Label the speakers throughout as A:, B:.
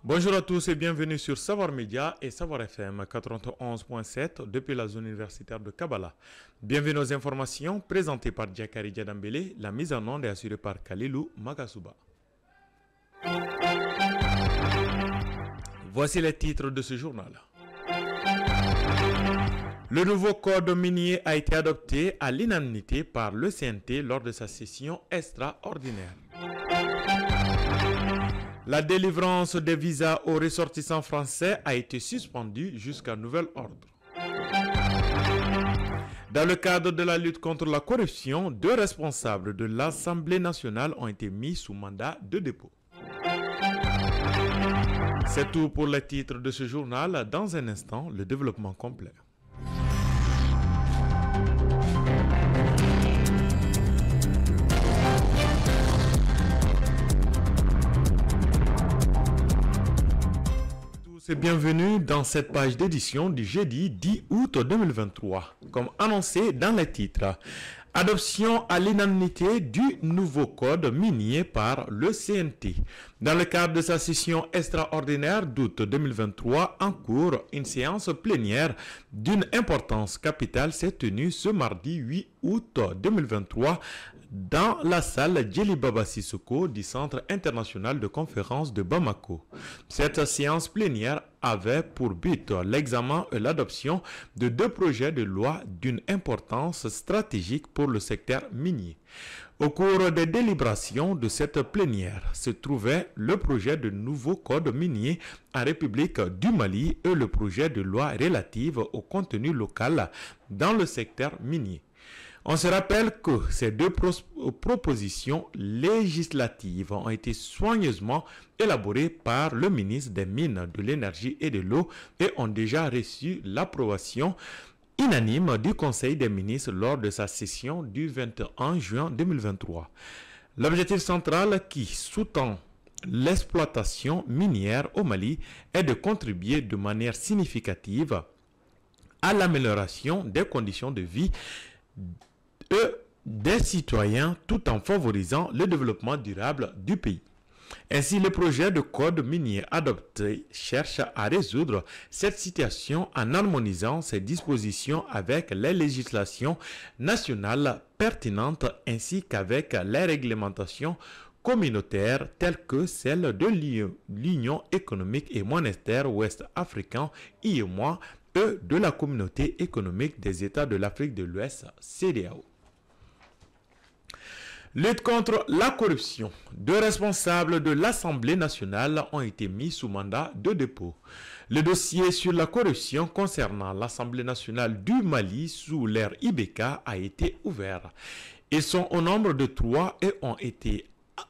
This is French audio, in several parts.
A: Bonjour à tous et bienvenue sur Savoir Média et Savoir FM 91.7 depuis la zone universitaire de Kabbalah. Bienvenue aux informations présentées par Diakari Diadambele. La mise en onde est assurée par Kalilou Magasuba. Voici les titres de ce journal. Le nouveau code minier a été adopté à l'unanimité par le CNT lors de sa session extraordinaire. La délivrance des visas aux ressortissants français a été suspendue jusqu'à nouvel ordre. Dans le cadre de la lutte contre la corruption, 2 responsables de l'Assemblée nationale ont été mis sous mandat de dépôt. C'est tout pour les titres de ce journal. Dans un instant, le développement complet. Et bienvenue dans cette page d'édition du jeudi 10 août 2023. Comme annoncé dans les titres, adoption à l'unanimité du nouveau code minier par le CNT. Dans le cadre de sa session extraordinaire d'août 2023 en cours, une séance plénière d'une importance capitale s'est tenue ce mardi 8 août 2023 dans la salle Djeli Baba Sissoko du Centre international de conférence de Bamako. Cette séance plénière avait pour but l'examen et l'adoption de 2 projets de loi d'une importance stratégique pour le secteur minier. Au cours des délibérations de cette plénière se trouvaient le projet de nouveau code minier en République du Mali et le projet de loi relative au contenu local dans le secteur minier. On se rappelle que ces 2 propositions législatives ont été soigneusement élaborées par le ministre des Mines, de l'Énergie et de l'Eau et ont déjà reçu l'approbation unanime du Conseil des ministres lors de sa session du 21 juin 2023. L'objectif central qui sous-tend l'exploitation minière au Mali est de contribuer de manière significative à l'amélioration des conditions de vie des citoyens tout en favorisant le développement durable du pays. Ainsi, le projet de code minier adopté cherche à résoudre cette situation en harmonisant ses dispositions avec les législations nationales pertinentes ainsi qu'avec les réglementations communautaires telles que celle de l'Union économique et monétaire ouest-africaine (UEMOA) et de la Communauté économique des États de l'Afrique de l'Ouest (CEDEAO). Lutte contre la corruption. 2 responsables de l'Assemblée nationale ont été mis sous mandat de dépôt. Le dossier sur la corruption concernant l'Assemblée nationale du Mali sous l'ère IBK a été ouvert. Ils sont au nombre de 3 et ont été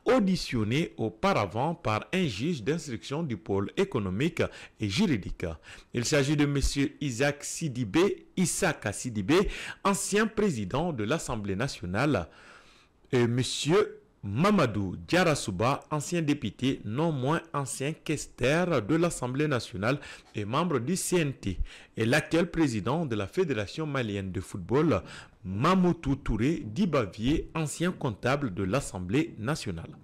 A: auditionnés auparavant par un juge d'instruction du pôle économique et juridique. Il s'agit de M. Issaka Sidibé, ancien président de l'Assemblée nationale, et M. Mamadou Diarasuba, ancien député, non moins ancien questeur de l'Assemblée nationale et membre du CNT, et l'actuel président de la Fédération malienne de football, Mamoutou Touré Dibavier, ancien comptable de l'Assemblée nationale.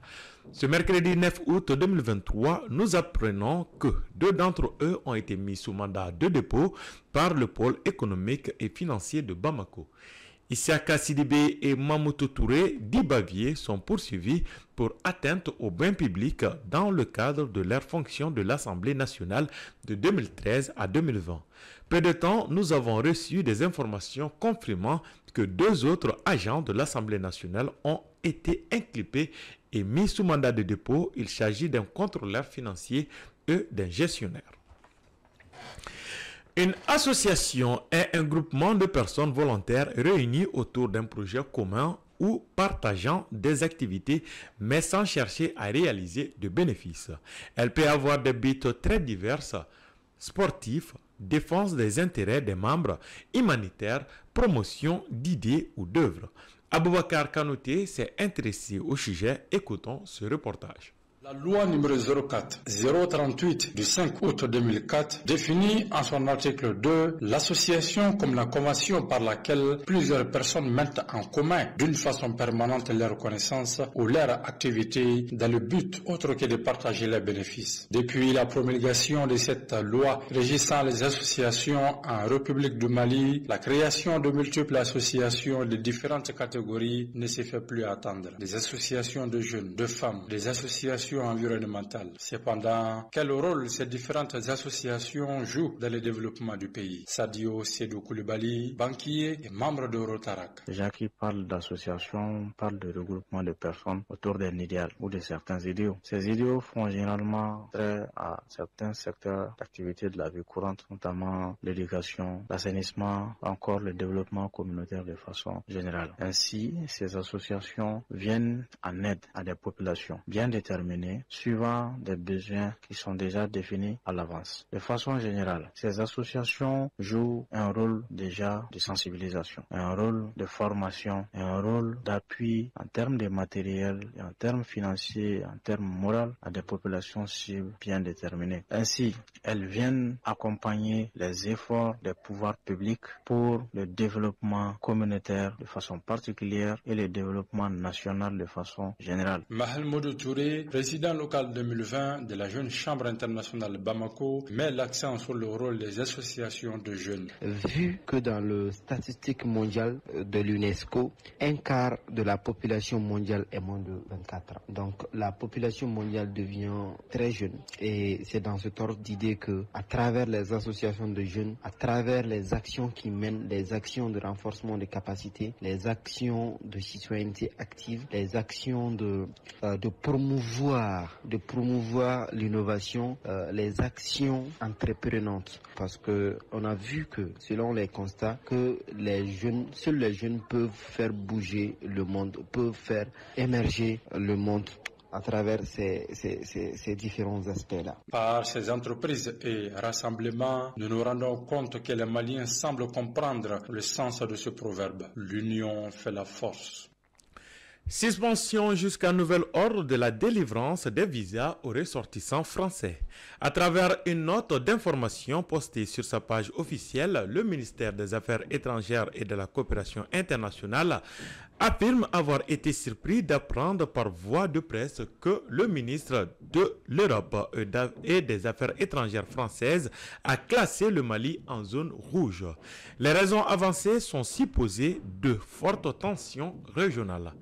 A: Ce mercredi 9 août 2023, nous apprenons que 2 d'entre eux ont été mis sous mandat de dépôt par le pôle économique et financier de Bamako. Issaka Sidibé et Mamoutou Touré Dibavier sont poursuivis pour atteinte au bien public dans le cadre de leur fonction de l'Assemblée nationale de 2013 à 2020. Peu de temps, nous avons reçu des informations confirmant que 2 autres agents de l'Assemblée nationale ont été inculpés et mis sous mandat de dépôt. Il s'agit d'un contrôleur financier et d'un gestionnaire. Une association est un groupement de personnes volontaires réunies autour d'un projet commun ou partageant des activités mais sans chercher à réaliser de bénéfices. Elle peut avoir des buts très divers, sportifs, défense des intérêts des membres, humanitaire, promotion d'idées ou d'œuvres. Aboubakar Kanouté s'est intéressé au sujet. Écoutons ce reportage.
B: La loi numéro 04-038 du 5 août 2004 définit en son article 2 l'association comme la convention par laquelle plusieurs personnes mettent en commun d'une façon permanente leurs connaissances ou leurs activités dans le but autre que de partager les bénéfices. Depuis la promulgation de cette loi régissant les associations en République du Mali, la création de multiples associations de différentes catégories ne se fait plus attendre. Des associations de jeunes, de femmes, des associations environnementales. Cependant, quel rôle ces différentes associations jouent dans le développement du pays? Sadio Sédou Koulibaly, banquier et membre de Rotarac.
C: Les gens qui parlent d'association parlent de regroupement de personnes autour d'un idéal ou de certains idéaux. Ces idéaux font généralement trait à certains secteurs d'activité de la vie courante, notamment l'éducation, l'assainissement, encore le développement communautaire de façon générale. Ainsi, ces associations viennent en aide à des populations bien déterminées suivant des besoins qui sont déjà définis à l'avance. De façon générale, ces associations jouent un rôle déjà de sensibilisation, un rôle de formation, un rôle d'appui en termes de matériel, en termes financiers, en termes moraux à des populations cibles bien déterminées. Ainsi, elles viennent accompagner les efforts des pouvoirs publics pour le développement communautaire de façon particulière et le développement national de façon générale.
B: Mahamoudou Touré, président local 2020 de la Jeune Chambre internationale Bamako, met l'accent sur le rôle des associations de jeunes.
D: Vu que dans le statistique mondial de l'UNESCO, un quart de la population mondiale est moins de 24 ans. Donc la population mondiale devient très jeune et c'est dans cet ordre d'idée que à travers les associations de jeunes, à travers les actions qui mènent, les actions de renforcement des capacités, les actions de citoyenneté active, les actions de promouvoir l'innovation, les actions entreprenantes. Parce que on a vu que, selon les constats, que seuls les jeunes peuvent faire bouger le monde, peuvent faire émerger le monde à travers ces différents aspects-là.
B: Par ces entreprises et rassemblements, nous nous rendons compte que les Maliens semblent comprendre le sens de ce proverbe. L'union fait la force.
A: Suspension jusqu'à nouvel ordre de la délivrance des visas aux ressortissants français. À travers une note d'information postée sur sa page officielle, le ministère des Affaires étrangères et de la coopération internationale affirme avoir été surpris d'apprendre par voie de presse que le ministre de l'Europe et des Affaires étrangères françaises a classé le Mali en zone rouge. Les raisons avancées sont supposées de fortes tensions régionales.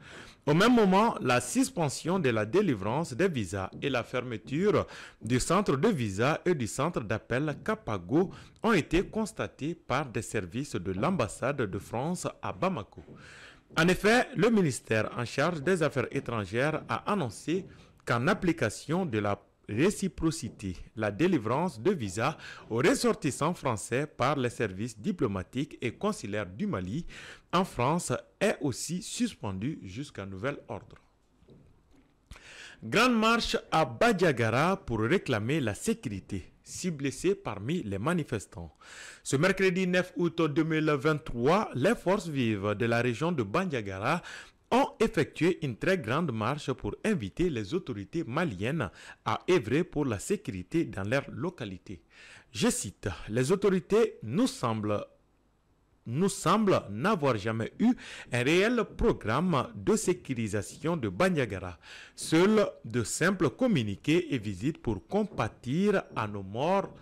A: Au même moment, la suspension de la délivrance des visas et la fermeture du centre de visa et du centre d'appel Capago ont été constatées par des services de l'ambassade de France à Bamako. En effet, le ministère en charge des Affaires étrangères a annoncé qu'en application de la réciprocité, la délivrance de visas aux ressortissants français par les services diplomatiques et consulaires du Mali en France est aussi suspendue jusqu'à nouvel ordre. Grande marche à Bandiagara pour réclamer la sécurité. 6 blessés parmi les manifestants. Ce mercredi 9 août 2023, les forces vives de la région de Bandiagara ont effectué une très grande marche pour inviter les autorités maliennes à œuvrer pour la sécurité dans leur localité. Je cite, « Les autorités nous semblent n'avoir jamais eu un réel programme de sécurisation de Bandiagara. Seuls de simples communiqués et visites pour compatir à nos morts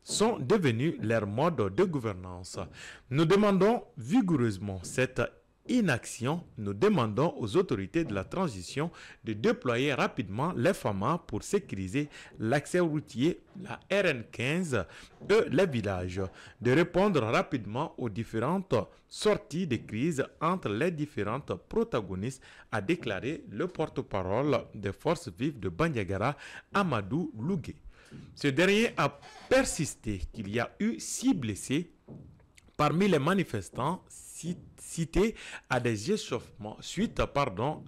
A: sont devenus leur mode de gouvernance. Nous demandons vigoureusement cette inaction, nous demandons aux autorités de la transition de déployer rapidement les FAMA pour sécuriser l'accès routier, la RN15 et les villages, de répondre rapidement aux différentes sorties de crise entre les différentes protagonistes, a déclaré le porte-parole des forces vives de Bandiagara, Amadou Lougué. Ce dernier a persisté qu'il y a eu 6 blessés parmi les manifestants cités à des échauffements, suite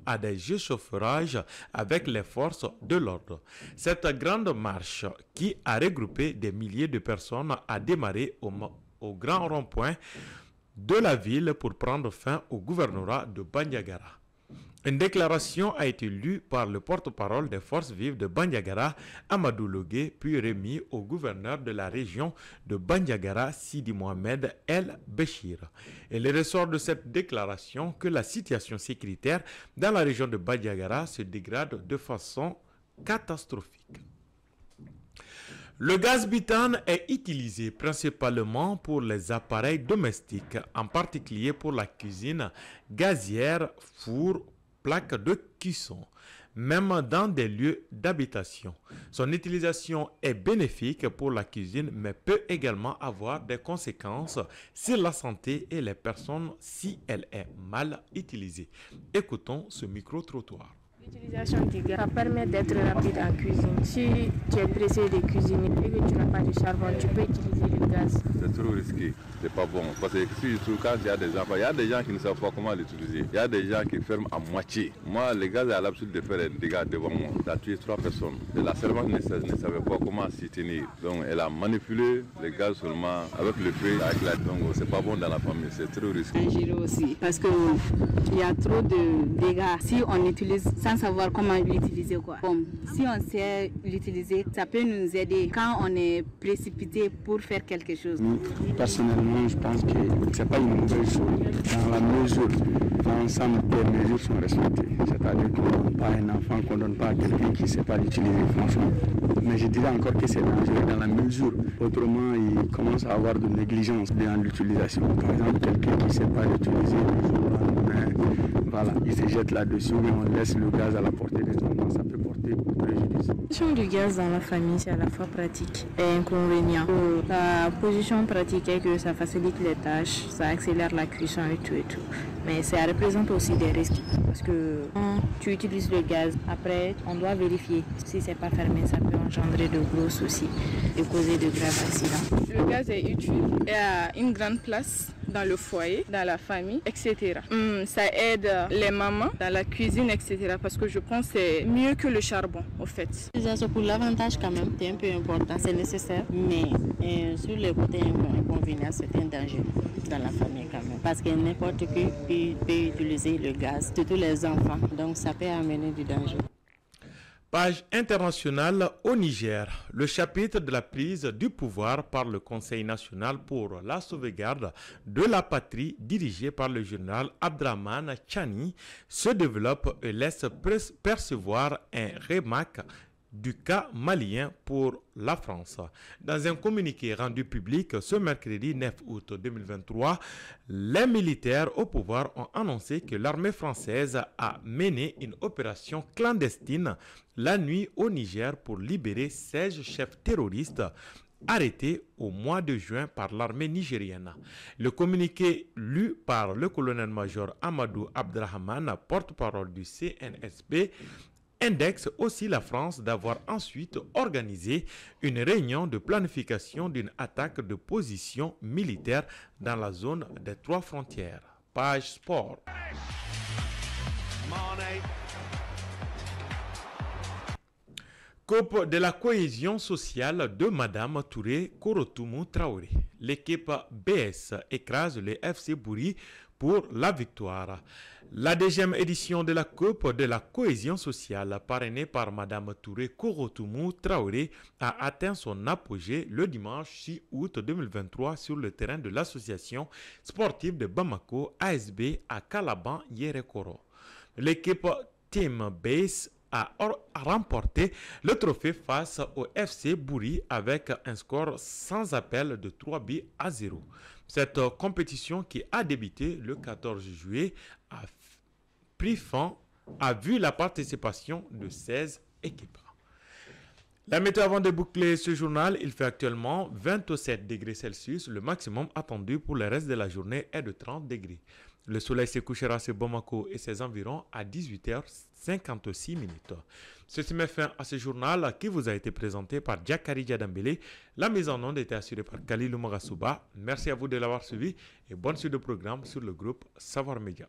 A: à des échauffourages avec les forces de l'ordre. Cette grande marche qui a regroupé des milliers de personnes a démarré au grand rond-point de la ville pour prendre fin au gouvernorat de Bandiagara. Une déclaration a été lue par le porte-parole des forces vives de Bandiagara, Amadou Logué, puis remis au gouverneur de la région de Bandiagara, Sidi Mohamed El Béchir. Il ressort de cette déclaration que la situation sécuritaire dans la région de Bandiagara se dégrade de façon catastrophique. Le gaz butane est utilisé principalement pour les appareils domestiques, en particulier pour la cuisine gazière, four, plaques de cuisson, même dans des lieux d'habitation. Son utilisation est bénéfique pour la cuisine, mais peut également avoir des conséquences sur la santé et les personnes si elle est mal utilisée. Écoutons ce micro-trottoir.
E: L'utilisation du gaz, ça permet d'être rapide en cuisine. Si tu es pressé de cuisiner et que tu n'as pas de charbon, tu peux utiliser le gaz.
F: C'est trop risqué, c'est pas bon. Parce que quand il y a des enfants, il y a des gens qui ne savent pas comment l'utiliser. Il y a des gens qui ferment à moitié. Moi, le gaz a l'habitude de faire des dégâts devant moi. Ça a tué 3 personnes. Et la servante ne savait pas comment s'y tenir. Donc elle a manipulé le gaz seulement avec le feu, avec la donc c'est pas bon dans la famille, c'est trop risqué.
G: Dangereux aussi, parce qu'il y a trop de dégâts. Si on utilise sans savoir comment l'utiliser, quoi. Bon, si on sait l'utiliser, ça peut nous aider quand on est précipité pour faire quelque chose.
H: Personnellement, je pense que ce n'est pas une mauvaise chose dans la mesure où l'ensemble des mesures sont respectées. C'est-à-dire qu'on ne donne pas à un enfant, qu'on ne donne pas à quelqu'un qui ne sait pas l'utiliser, franchement. Mais je dirais encore que c'est dangereux dans la mesure. Autrement, il commence à avoir de négligence dans l'utilisation. Par exemple, quelqu'un qui ne sait pas l'utiliser, voilà, il se jette là-dessus, mais on laisse le gaz à la portée des enfants, ça peut porter préjudice.
E: La position du gaz dans la famille, c'est à la fois pratique et inconvénient. La position pratique est que ça facilite les tâches, ça accélère la cuisson et tout. Mais ça représente aussi des risques parce que quand tu utilises le gaz, après on doit vérifier. Si c'est pas fermé, ça peut engendrer de gros soucis et causer de graves accidents.
I: Le gaz est utile et a une grande place dans le foyer, dans la famille, etc. Ça aide les mamans dans la cuisine, etc. Parce que je pense que c'est mieux que le charbon, au fait.
G: Pour l'avantage quand même, c'est un peu important, c'est nécessaire. Mais sur le côté inconvénient, c'est un danger dans la famille quand même. Parce que n'importe qui peut utiliser le gaz, surtout les enfants. Donc ça peut amener du danger.
A: Page internationale au Niger. Le chapitre de la prise du pouvoir par le Conseil national pour la sauvegarde de la patrie dirigé par le général Abdraman Chani se développe et laisse percevoir un remarque du cas malien pour la France. Dans un communiqué rendu public ce mercredi 9 août 2023, les militaires au pouvoir ont annoncé que l'armée française a mené une opération clandestine la nuit au Niger pour libérer 16 chefs terroristes arrêtés au mois de juin par l'armée nigérienne. Le communiqué lu par le colonel-major Amadou Abdrahman, porte-parole du CNSP, indexe aussi la France d'avoir ensuite organisé une réunion de planification d'une attaque de position militaire dans la zone des 3 frontières. Page sport. Coupe de la cohésion sociale de Madame Touré Korotoumou Traoré. L'équipe BS écrase le FC Bouri pour la victoire. La 2e édition de la Coupe de la cohésion sociale parrainée par Madame Touré Korotoumou Traoré a atteint son apogée le dimanche 6 août 2023 sur le terrain de l'association sportive de Bamako ASB à Kalaban Yerekoro. L'équipe Team Base a remporté le trophée face au FC Bouri avec un score sans appel de 3-0. Cette compétition qui a débuté le 14 juillet a vu la participation de 16 équipes. La météo avant de boucler ce journal, il fait actuellement 27 degrés Celsius. Le maximum attendu pour le reste de la journée est de 30 degrés. Le soleil se couchera sur Bamako et ses environs à 18h56. Ceci met fin à ce journal qui vous a été présenté par Diakari Djadambele. La mise en onde était assurée par Khalilou Magasuba. Merci à vous de l'avoir suivi et bonne suite de programme sur le groupe Savoir Média.